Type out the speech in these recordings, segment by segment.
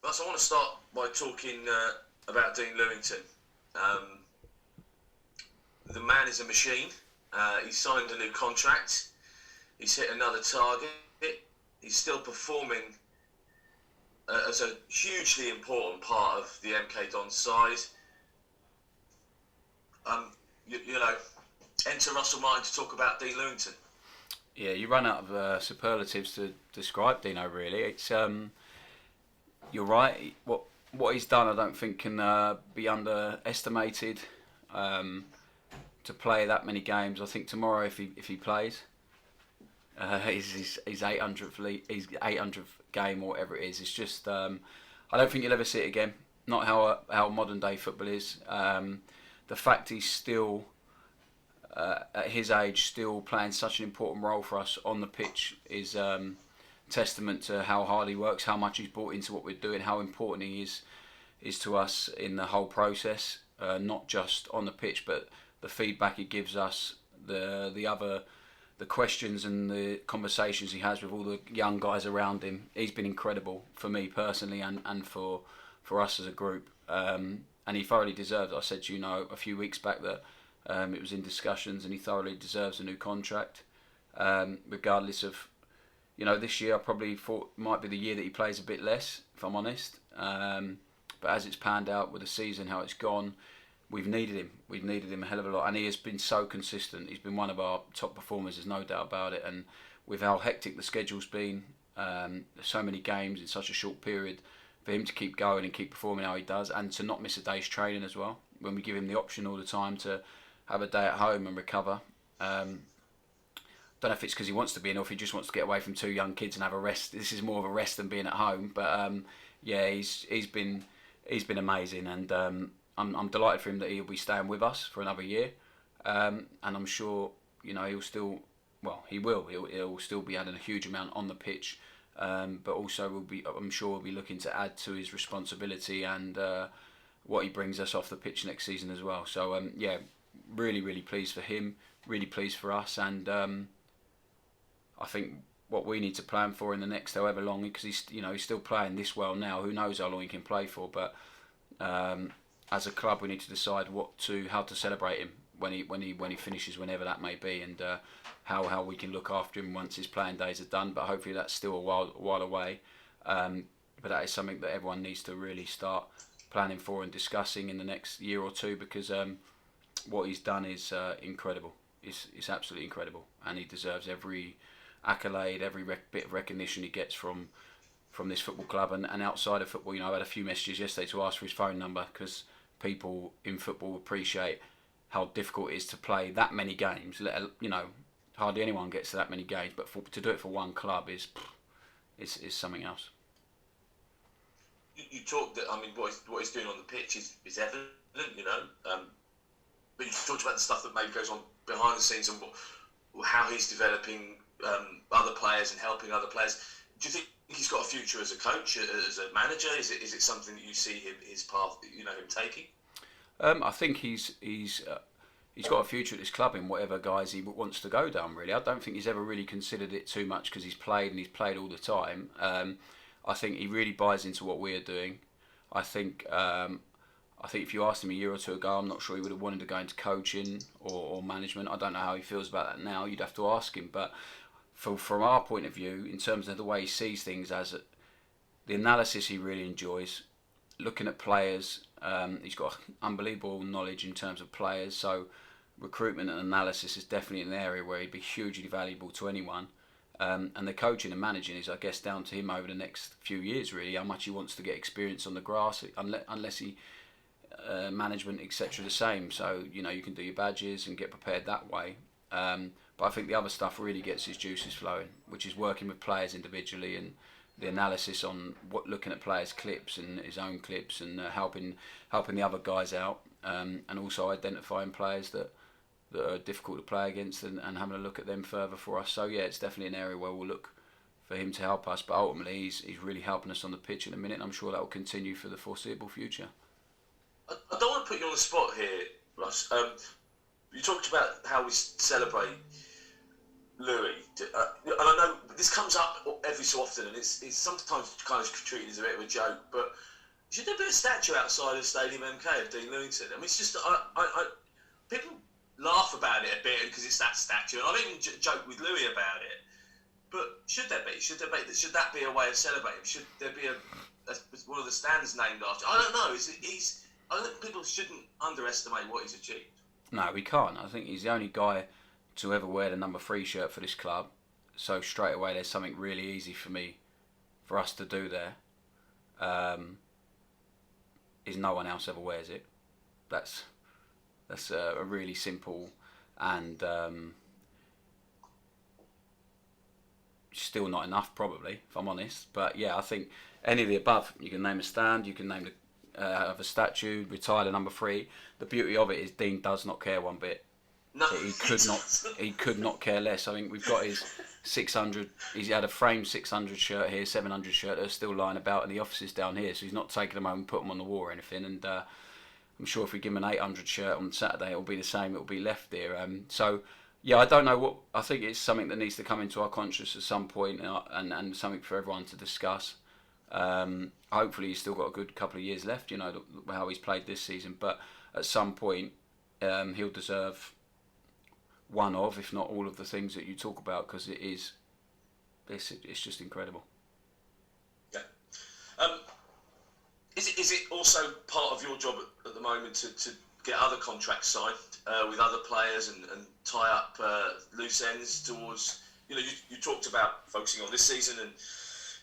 Russ, I want to start by talking about Dean Lewington. Um, the man is a machine. He's signed a new contract. He's hit another target. He's still performing as a hugely important part of the MK Dons side. You know, enter Russell Martin to talk about Dean Lewington. Yeah, you run out of superlatives to describe Dino. Really, it's you're right. What he's done, I don't think can be underestimated. To play that many games, I think tomorrow, if he plays, his 800th game or whatever it is. It's just I don't think you'll ever see it again. Not how modern day football is. The fact he's still at his age still playing such an important role for us on the pitch is testament to how hard he works, how much he's brought into what we're doing, how important he is to us in the whole process, not just on the pitch, but the feedback he gives us, the questions and the conversations he has with all the young guys around him. He's been incredible for me personally and for us as a group. And he thoroughly deserves it. I said to you a few weeks back that it was in discussions, and he thoroughly deserves a new contract. Regardless of, this year I probably thought might be the year that he plays a bit less, if I'm honest. But as it's panned out with the season, how it's gone, we've needed him. We've needed him a hell of a lot, and he has been so consistent. He's been one of our top performers, there's no doubt about it. And with how hectic the schedule's been, so many games in such a short period, for him to keep going and keep performing how he does, and to not miss a day's training as well, when we give him the option all the time to have a day at home and recover. Don't know if it's because he wants to be in, or if he just wants to get away from two young kids and have a rest. This is more of a rest than being at home. But yeah, he's been amazing, and I'm delighted for him that he'll be staying with us for another year. And I'm sure he'll still, he'll still be adding a huge amount on the pitch. But also I'm sure we'll be looking to add to his responsibility and what he brings us off the pitch next season as well. So yeah, really, really pleased for him, really pleased for us, and I think what we need to plan for in the next however long, because he's still playing this well now. Who knows how long he can play for? But as a club, we need to decide how to celebrate him when he finishes, whenever that may be, and how we can look after him once his playing days are done. But hopefully that's still a while away. But that is something that everyone needs to really start planning for and discussing in the next year or two, because what he's done is incredible. It's absolutely incredible, and he deserves every accolade, every bit of recognition he gets from this football club and outside of football. I had a few messages yesterday to ask for his phone number, because people in football appreciate how difficult it is to play that many games. Hardly anyone gets to that many games, but to do it for one club is something else. You talked that, what he's doing on the pitch is evident, but you talked about the stuff that maybe goes on behind the scenes and how he's developing other players and helping other players. Do you think he's got a future as a coach, as a manager? Is it something that you see his path, him taking? I think he's got a future at this club in whatever guise he wants to go down. Really, I don't think he's ever really considered it too much, because he's played all the time. I think he really buys into what we're doing. I think if you asked him a year or two ago, I'm not sure he would have wanted to go into coaching or management. I don't know how he feels about that now. You'd have to ask him. But from our point of view, in terms of the way he sees things, the analysis he really enjoys, looking at players. He's got unbelievable knowledge in terms of players. So recruitment and analysis is definitely an area where he'd be hugely valuable to anyone. And the coaching and managing is, I guess, down to him over the next few years, really, how much he wants to get experience on the grass, unless he... management, etc. the same. So, you can do your badges and get prepared that way. But I think the other stuff really gets his juices flowing, which is working with players individually and the analysis on looking at players' clips and his own clips and helping the other guys out, and also identifying players that are difficult to play against and having a look at them further for us. So yeah, it's definitely an area where we'll look for him to help us. But ultimately, he's really helping us on the pitch in a minute, and I'm sure that will continue for the foreseeable future. I don't want to put you on the spot here, Russ. You talked about how we celebrate Louis, and I know this comes up every so often, and it's sometimes kind of treated as a bit of a joke, but should there be a statue outside of Stadium MK of Dean Lewington? I mean, it's just people laugh about it a bit because it's that statue, and I've even joked with Louis about it. But should there be? Should that be a way of celebrating? Should there be one of the stands named after? I don't know. I don't think people shouldn't underestimate what he's achieved. No, we can't. I think he's the only guy to ever wear the number 3 shirt for this club. So straight away, there's something really easy for us to do there. Is no one else ever wears it. That's a really simple and still not enough, probably, if I'm honest. But yeah, I think any of the above. You can name a stand, you can name have a statue, retire the number 3. The beauty of it is Dean does not care one bit. No, he could not care less. I think we've got his 600. He's had a framed 600 shirt here, 700 shirt that are still lying about in the offices down here. So he's not taking them home and put them on the wall or anything. And I'm sure if we give him an 800 shirt on Saturday, it'll be the same. It'll be left there. So yeah, I don't know what. I think it's something that needs to come into our conscious at some point, and something for everyone to discuss. Hopefully, he's still got a good couple of years left. You know how he's played this season, but at some point, he'll deserve one of, if not all of the things that you talk about, because it's just incredible. Yeah. Is it also part of your job at the moment to get other contracts signed with other players and tie up loose ends towards, you talked about focusing on this season and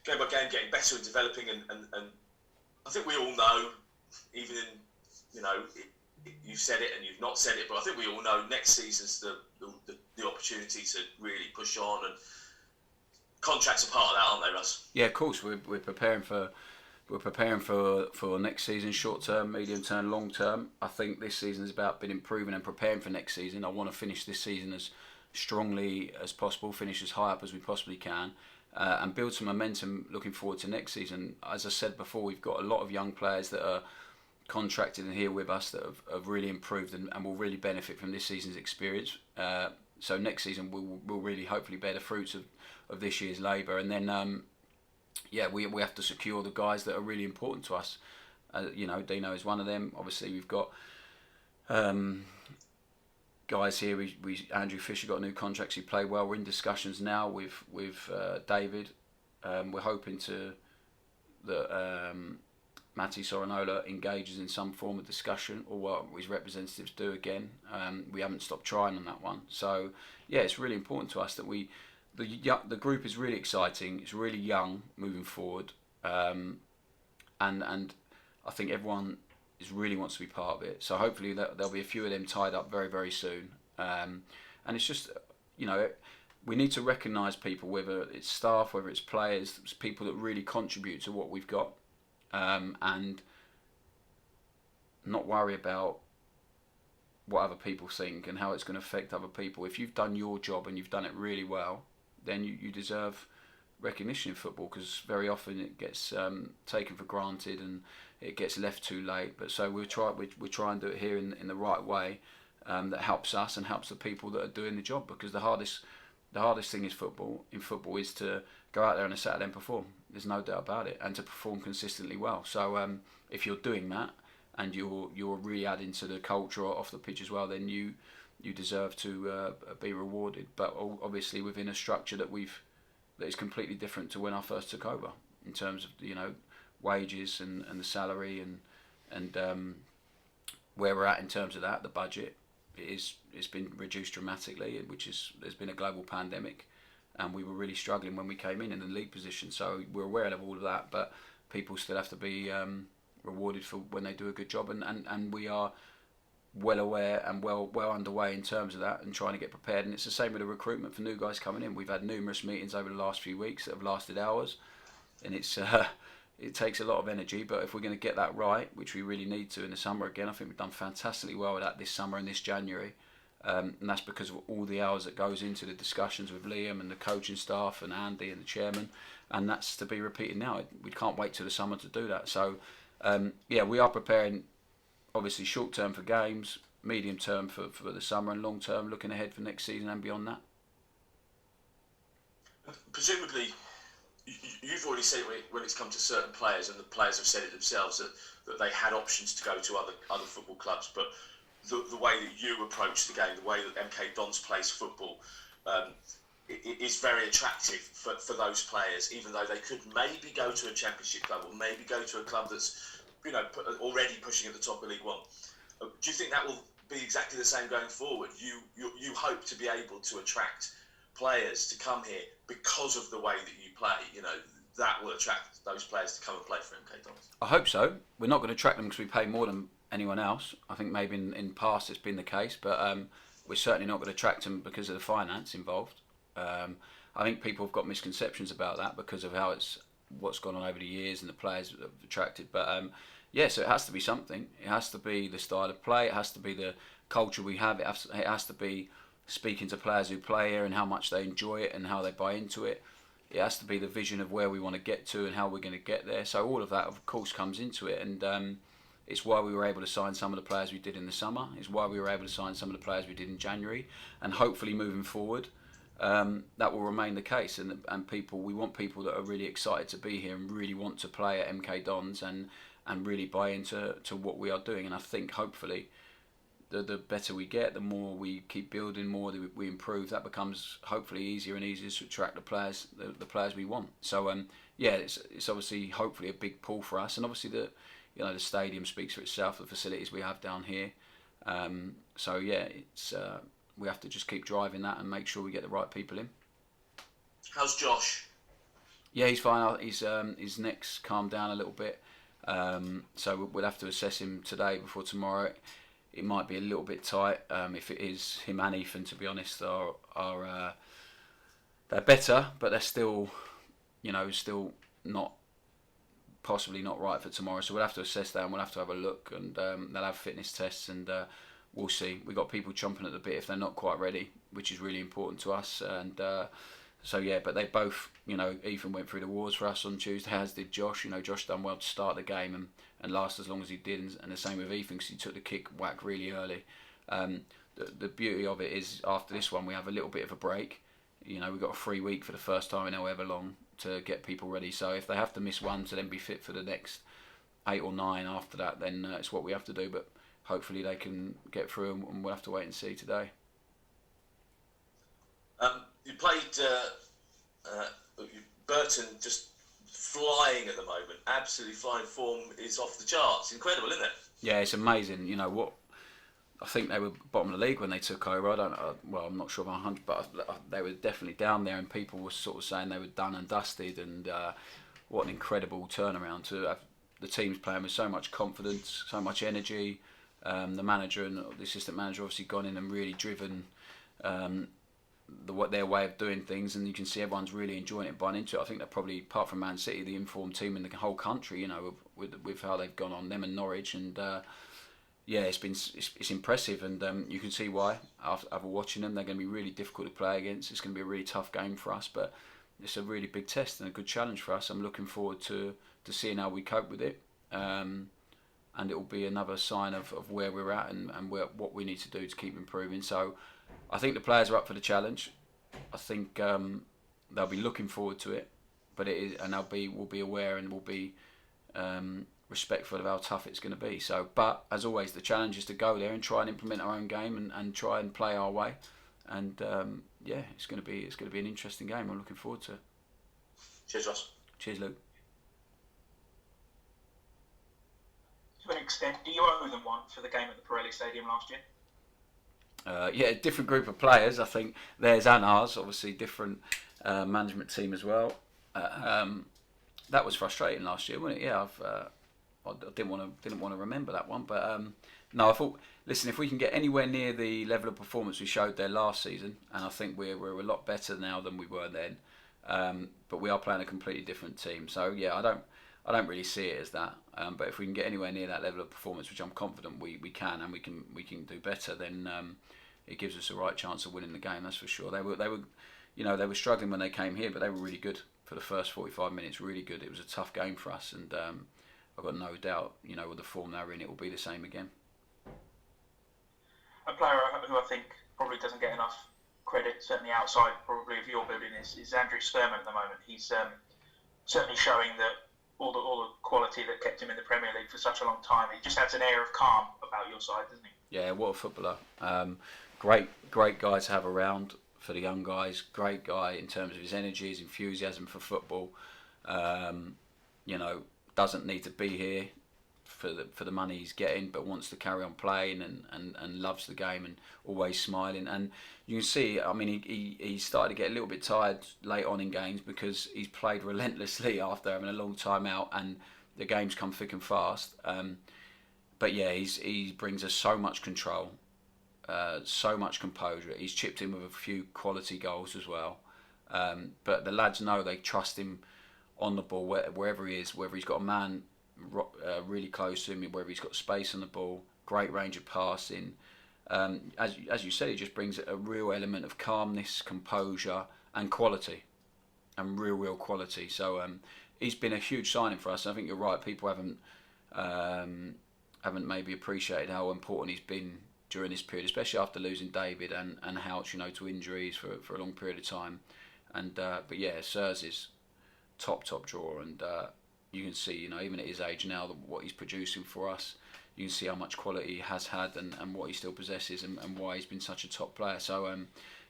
game by game getting better and developing and I think we all know, even in, you've said it and you've not said it, but I think we all know next season's the opportunity to really push on, and contracts are part of that, aren't they, Russ? Yeah, of course. We're preparing for next season, short term, medium term, long term. I think this season is about being improving and preparing for next season. I want to finish this season as strongly as possible, finish as high up as we possibly can, and build some momentum looking forward to next season. As I said before, we've got a lot of young players that are contracted and here with us that have really improved and will really benefit from this season's experience. So next season we'll really hopefully bear the fruits of this year's labour, and then we have to secure the guys that are really important to us. Dino is one of them. Obviously we've got guys here. Andrew Fisher got new contracts. He played well. We're in discussions now with David. We're hoping that Matti Sorinola engages in some form of discussion, or what his representatives do again. We haven't stopped trying on that one. So yeah, it's really important to us that the group is really exciting. It's really young moving forward, and I think everyone really wants to be part of it. So hopefully there'll be a few of them tied up very, very soon. And it's just, we need to recognise people, whether it's staff, whether it's players, it's people that really contribute to what we've got, and not worry about what other people think and how it's going to affect other people. If you've done your job and you've done it really well, then you deserve recognition in football, because very often it gets taken for granted and it gets left too late. But so we try and do it here in the right way, that helps us and helps the people that are doing the job, because the hardest thing is in football is to go out there on a Saturday and perform. There's no doubt about it, and to perform consistently well. So if you're doing that and you're really adding to the culture off the pitch as well, then you deserve to be rewarded. But obviously within a structure that is completely different to when I first took over, in terms of wages and the salary and where we're at in terms of that, the budget it's been reduced dramatically, there's been a global pandemic, and we were really struggling when we came in the league position. So we're aware of all of that, but people still have to be rewarded for when they do a good job, and we are well aware and well underway in terms of that and trying to get prepared. And it's the same with the recruitment for new guys coming in. We've had numerous meetings over the last few weeks that have lasted hours, and it takes a lot of energy, but if we're going to get that right, which we really need to in the summer again, I think we've done fantastically well with that this summer and this January, and that's because of all the hours that goes into the discussions with Liam and the coaching staff and Andy and the chairman, and that's to be repeated now. We can't wait till the summer to do that. So we are preparing, obviously short term for games, medium term for the summer, and long term looking ahead for next season and beyond that. Presumably, you've already said it when it's come to certain players, and the players have said it themselves, that they had options to go to other football clubs, but the way that you approach the game, the way that MK Dons plays football, it is very attractive for those players, even though they could maybe go to a Championship club or maybe go to a club that's already pushing at the top of League One. Do you think that will be exactly the same going forward? You hope to be able to attract players to come here because of the way that you play. That will attract those players to come and play for MK Dons. I hope so. We're not going to attract them because we pay more than anyone else. I think maybe in past it's been the case, but we're certainly not going to attract them because of the finance involved. I think people have got misconceptions about that because of what's gone on over the years and the players that have attracted. But so it has to be something. It has to be the style of play. It has to be the culture we have. It has to be speaking to players who play here and how much they enjoy it and how they buy into it. It has to be the vision of where we want to get to and how we're going to get there. So all of that, of course, comes into it. And it's why we were able to sign some of the players we did in the summer. It's why we were able to sign some of the players we did in January. And hopefully moving forward, that will remain the case. And we want people that are really excited to be here and really want to play at MK Dons and really buy into what we are doing. And I think hopefully the better we get, the more we keep building, more we improve. That becomes hopefully easier and easier to attract the players we want. So it's obviously hopefully a big pull for us. And obviously the stadium speaks for itself. The facilities we have down here. It's we have to just keep driving that and make sure we get the right people in. How's Josh? Yeah, he's fine. His neck's calmed down a little bit. So we'll have to assess him today before tomorrow. It might be a little bit tight. If it is, him and Ethan, to be honest, are they're better, but they're still not possibly not right for tomorrow. So we'll have to assess that and we'll have to have a look, and they'll have fitness tests and we'll see. We've got people chomping at the bit if they're not quite ready, which is really important to us. And but they both, Ethan went through the wars for us on Tuesday, as did Josh. Josh done well to start the game and last as long as he did, and the same with Ethan because he took the kick whack really early. The beauty of it is after this one we have a little bit of a break. We've got a free week for the first time in however long to get people ready. So if they have to miss one to then be fit for the next 8 or 9 after that, then it's what we have to do. But hopefully they can get through, and we'll have to wait and see today. You played Burton, just flying at the moment. Absolutely flying. Form is off the charts. Incredible, isn't it? Yeah, it's amazing. What I think they were bottom of the league when they took over. I'm not sure if I'm 100, but they were definitely down there, and people were sort of saying they were done and dusted. And what an incredible turnaround to have the teams playing with so much confidence, so much energy. The manager and the assistant manager obviously gone in and really driven their way of doing things, and you can see everyone's really enjoying it, buying into it. I think they're probably, apart from Man City, the informed team in the whole country. With how they've gone on, them and Norwich, and it's impressive, and you can see why after watching them. They're going to be really difficult to play against. It's going to be a really tough game for us, but it's a really big test and a good challenge for us. I'm looking forward to seeing how we cope with it. And it will be another sign of where we're at and what we need to do to keep improving. So I think the players are up for the challenge. I think they'll be looking forward to it, but we'll be aware and we'll be respectful of how tough it's going to be. So, but as always, the challenge is to go there and try and implement our own game and try and play our way. And it's going to be an interesting game. I'm looking forward to it. Cheers, Ross. Cheers, Luke. To an extent, do you owe them one for the game at the Pirelli Stadium last year? Different group of players. I think theirs and ours, obviously different management team as well. That was frustrating last year, wasn't it? Yeah, I didn't want to remember that one, but no, I thought, listen, if we can get anywhere near the level of performance we showed there last season, and I think we're a lot better now than we were then, but we are playing a completely different team. So yeah, I don't really see it as that. But if we can get anywhere near that level of performance, which I'm confident we can, and we can do better, then it gives us a right chance of winning the game. That's for sure. They were struggling when they came here, but they were really good for the first 45 minutes. Really good. It was a tough game for us, and I've got no doubt, with the form they're in, it will be the same again. A player who I think probably doesn't get enough credit, certainly outside probably of your building, is Andrew Sturman at the moment. He's certainly showing that all the quality that kept him in the Premier League for such a long time. He just has an air of calm about your side, doesn't he? Yeah, what a footballer. Great guy to have around for the young guys. Great guy in terms of his energy, his enthusiasm for football. Doesn't need to be here for the money he's getting, but wants to carry on playing and loves the game and always smiling. And you can see, I mean, he started to get a little bit tired late on in games because he's played relentlessly after having a long time out, and the games come thick and fast. But yeah, he brings us so much control, so much composure. He's chipped in with a few quality goals as well. But the lads know they trust him on the ball wherever he is, whether he's got a man really close to him, whether he's got space on the ball, great range of passing. As you said, he just brings a real element of calmness, composure, and quality, and real quality. So he's been a huge signing for us. I think you're right. People haven't maybe appreciated how important he's been during this period, especially after losing David and Houch, to injuries for a long period of time. And but yeah, Sirs is top drawer, and you can see, even at his age now, what he's producing for us. You can see how much quality he has had and what he still possesses, and why he's been such a top player. So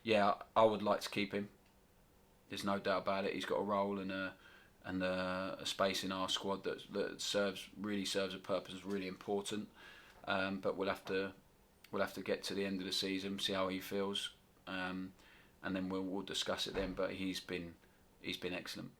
yeah, I would like to keep him. There's no doubt about it. He's got a role and a space in our squad that really serves a purpose. Is really important. But we'll have to get to the end of the season, see how he feels, and then we'll discuss it then. But he's been excellent.